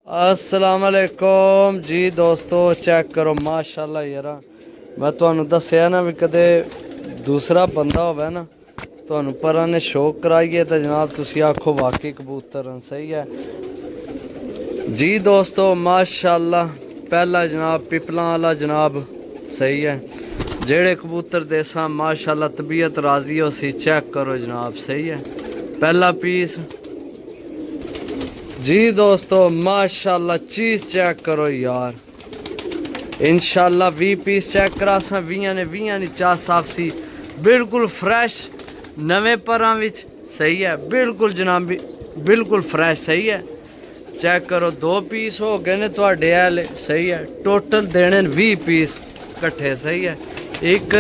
अस्सलाम वालेकुम जी दोस्तों, चेक करो माशाल्लाह यार। मैं तुहानू दस्सिया ना भी कदे दूसरा बंदा होवे ना तुहानू परा ने शौक कराइए तो जनाब तुसी आखो वाकई कबूतर हैं। सही है जी दोस्तों माशाल्लाह। पहला जनाब पिपला वाला जनाब सही है। जेड़े कबूतर देसा माशाल्लाह तबीयत राजी हो सी, चेक करो जनाब। सही है पहला पीस जी दोस्तों माशाल्लाह। चीज़ चेक करो यार। इंशाल्लाह 20 पीस चेक करा सा, 20 ने 20 नहीं चा साफ सी, बिल्कुल फ्रैश नवे परां विच। सही है बिल्कुल जनाब, बिल्कुल फ्रैश। सही है चेक करो। 2 पीस हो गए ने तुहाडे वाले। सही है टोटल देने 20 पीस कट्ठे। सही है एक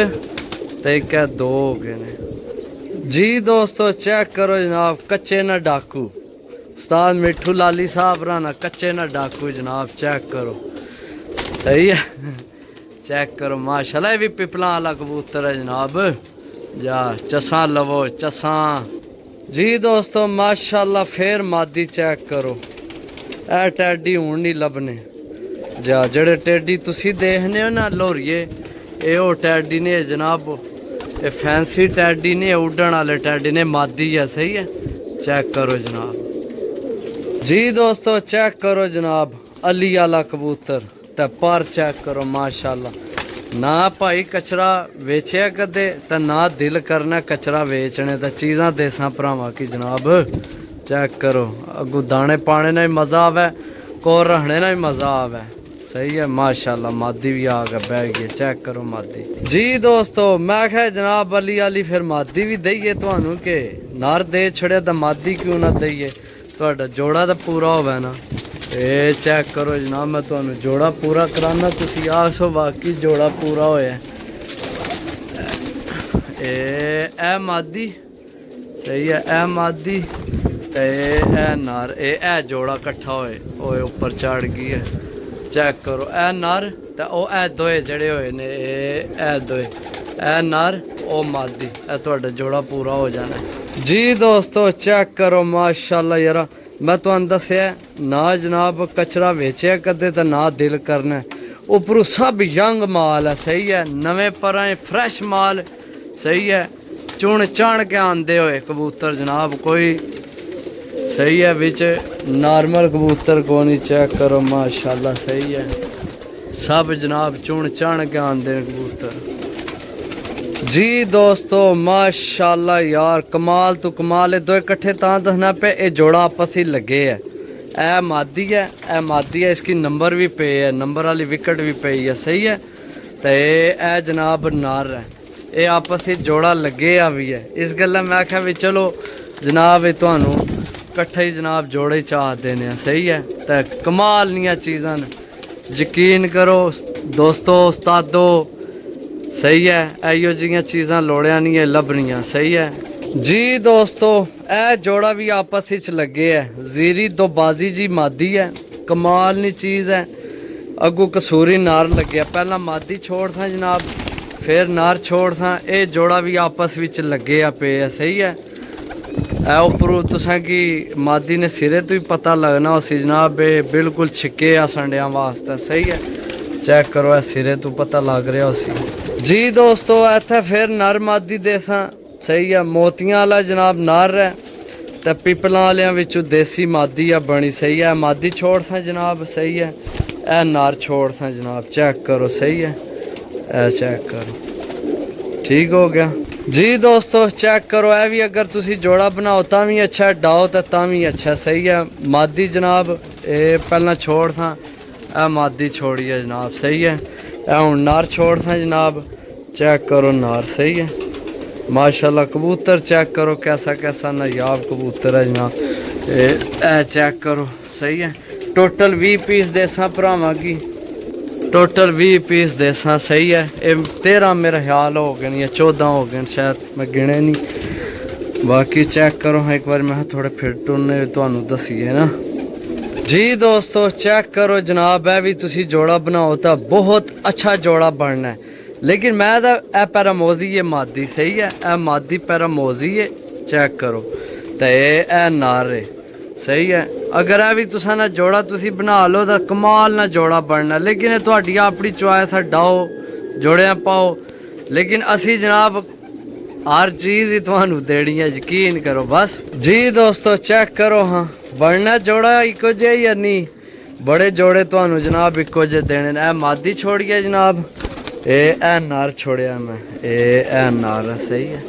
तो एक है 2 हो गए ने जी दोस्तों। चेक करो जनाब, कच्चे ना डाकू उस्ताद मिठू लाली साहब राना, कच्चे ना डाकू जनाब। चेक करो सही है चेक करो माशाल्लाह। ये भी पिपला वाला कबूतर है जनाब। जा चसा लवो चसा जी दोस्तों माशाल्लाह। फिर मादी चेक करो। ए टैडी हूँ नहीं लभने जा, जड़े टेडी तुसी देखने हो ना लोरिए, ये वो टैडी ने जनाब। ये फैंसी टैडी ने, उड़न वाले टैडी ने मादी है। सही है चेक करो जनाब जी दोस्तों। चेक करो जनाब अली वाला कबूतर ते पर चेक करो माशाल्लाह। ना भाई कचरा वेचया कदे ते ना दिल करना कचरा वेचने दा। चीज़ां देसा भरावां की जनाब। चेक करो अगू दाने पाने ना भी मज़ा आवे, कोर रखने ना भी मज़ा आवे। सही है माशाल्लाह। मादी भी आ गया बह गई। चेक करो मादी जी दोस्तों। मैं क्या जनाब अली वाली फिर मादी भी दईए तुहानू के नर दे छड़े तो मादी क्यों ना दईए। ਤੁਹਾਡਾ जोड़ा तो पूरा होवे ना। ये चेक करो जनाब, मैं तुहानू जोड़ा पूरा कराना, तुसी आखो वाकई जोड़ा पूरा होया। ए मादी सही है, ए मादी ए नर, ए जोड़ा कट्ठा होए ऊपर चढ़ गई है। चेक करो ए नर ते ओ ए दोए जड़े होए ने, ए दोए ए नर ओ मादी, ए तुहाडा जोड़ा पूरा हो जाना जी दोस्तों। चेक करो माशाल्लाह यार। मैं तुहानू दस्सिया ना जनाब कचरा वेचया कदे तो ना दिल करना। उपरों सब यंग माल है। सही है नवे पराए फ्रैश माल। सही है चुन चाण के आंदे होए कबूतर जनाब, कोई सही है बिच नॉर्मल कबूतर को नहीं। चेक करो माशाल्लाह। सही है सब जनाब चुन चाण के आंदे कबूतर जी दोस्तों माशाल्लाह यार। कमाल तो कमाल है। दो इकट्ठे ता दसना पे ये जोड़ा आपस ही लगे है। ए मादी है, ए मादी है, इसकी नंबर भी पे है, नंबर वाली विकेट भी पई है। सही है तो ये जनाब नार है, ये आपस ही जोड़ा लगे आ भी है। इस गल्ला मैं आख्या भी चलो जनाब ये तुहानू कट्ठे ही जनाब जोड़े चाह देने। सही है तो कमाल निया चीज़ां यकीन करो दोस्तों उस्तादो। सही है इहो जिहियां चीज़ां लोड़िया नहीं है लभनियां। सही है जी दोस्तों। ए जोड़ा भी आपस विच लगे है। जीरी दो बाजी जी मादी है, कमाल नी चीज़ है। अगू कसूरी नार लगे, पहला मादी छोड़ था जनाब, फिर नार छोड़ था। ये जोड़ा भी आपस विच लगे पे है। सही है ए उपरों तुसां की मादी ने सिरे तो ही पता लगना उसी जनाब, बिल्कुल छिके आ संडिया वास्ते। सही है चेक करो ए सिरे तो पता लग रहा उसी जी दोस्तों। इत्थे फिर नर मादी देसा। सही है मोतियां वाला जनाब नर है तो पिपलां वालियां विचों देसी मादी आ बनी। सही है मादी छोड़ सा जनाब। सही है ए नर छोड़ सा जनाब। चेक करो सही है ए चेक करो ठीक हो गया जी दोस्तों। चेक करो ए भी अगर तुसी जोड़ा बनाओ ता भी अच्छा, डाओ तो ता भी अच्छा। सही है मादी जनाब ये पहला छोड़ था, ए मादी छोड़ी है जनाब। सही है हूँ नार छोड़ था जनाब। चेक करो नार। सही है माशाल्लाह। कबूतर चेक करो कैसा कैसा नायाब कबूतर है जनाब। ए चेक करो। सही है टोटल 20 पीस देसा भरावां की, टोटल 20 पीस देसा। सही है ये 13 मेरा ख्याल हो गए या 14 हो गए शायद, मैं गिने नहीं बाकी। चेक करो हाँ एक बार मैं थोड़े फिर टुरने तुहानू दसीए ना जी दोस्तों। चेक करो जनाब है भी तुसी जोड़ा बनाओ तो बहुत अच्छा जोड़ा बनना है। लेकिन मैं तो ए पैरामोजी है मादी। सही है ए मादी पैरामोजी है। चेक करो तो ये नार है ਸਹੀ ਹੈ। ਅਗਰ ਇਹ ਵੀ ਤੁਸਾਂ ਨਾਲ ਜੋੜਾ ਤੁਸੀਂ ਬਣਾ ਲਓ ਤਾਂ ਕਮਾਲ ਨਾਲ ਜੋੜਾ ਬਣਨਾ, ਲੇਕਿਨ ਇਹ ਤੁਹਾਡੀ ਆਪਣੀ ਚੁਆਇਸ ਹੈ, ਡਾਓ ਜੋੜਿਆਂ ਪਾਓ, ਲੇਕਿਨ ਅਸੀਂ ਜਨਾਬ हर चीज ही ਤੁਹਾਨੂੰ देनी है, यकीन करो बस जी। दोस्तों चेक करो, हाँ बनना जोड़ा इको जे या नहीं, बड़े जोड़े ਤੁਹਾਨੂੰ जनाब इको जे देने। ए मादी छोड़िए जनाब, ए नार छोड़िया मैं, ए नार है। सही है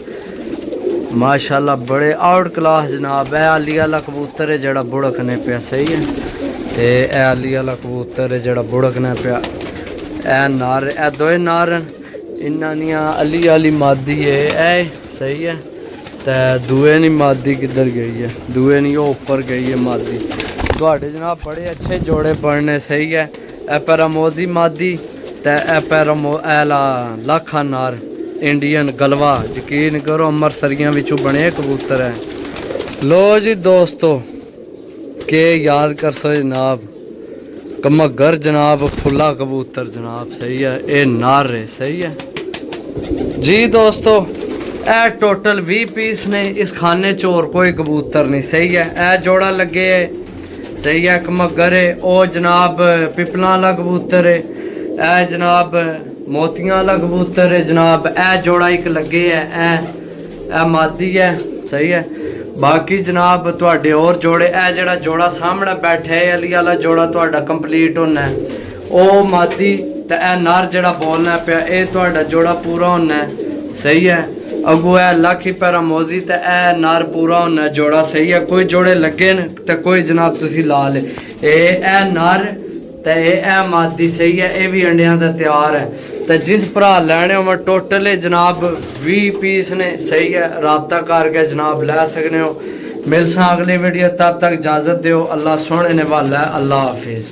माशाल्लाह, बड़े आउट क्लास जनाब। ए आली वाला कबूतर है जड़ा बुड़कने पे। सही है, ए आली वाला कबूतर है जड़ा बुड़कने पे। ए नार, ए दो नार इन्ना दियां अली वाली मादी है ए। सही है, तो दूए नहीं मादी किधर गई है, दूए नहीं वो ऊपर गई है मादी। थोड़े जनाब बड़े अच्छे जोड़े बनने। सही है, ए पैरामोजी मादी ते ए पैरामोला लाखा नार इंडियन गलवा, यकीन करो अमृतसरियां विचों बने कबूतर है। लो जी दोस्तों के याद कर सो जनाब, कमगर जनाब, फुला कबूतर जनाब। सही है, ये नार है। सही है जी दोस्तों, ए टोटल 20 पीस ने इस खाने च, होर कोई कबूतर नहीं। सही है, ए जोड़ा लगे है। सही है, कमगर है ओ जनाब, पिपला वाला कबूतर है। ए जनाब मोतियां वाला कबूतर है जनाब। ए जोड़ा एक लगे है, ए मादी है। सही है, बाकी जनाब तुहाडे और जोड़े, ए जड़ा जोड़ा सामने बैठे है अली वाला जोड़ा तुहाडा कंप्लीट होना है, ओ मादी ते ए नार जड़ा बोलना पे ए तुहाडा जोड़ा पूरा होना है। सही है, अगू ए लाखी पैरामोजी ते ए नार पूरा होना है जोड़ा। सही है, कोई जोड़े लगे न ते कोई जनाब तुसी ला ले। ए नार ते ए मादी। सही है, ये भी अंडियां दा तैयार है। ते जिस भरा लैने हो टोटल जनाब 20 पीस ने। सही है, राबता करके जनाब लै सकने हो। मिलसा अगली वीडियो, तब तक इजाजत दो। अल्लाह सोने ने वाला है। अल्लाह हाफिज।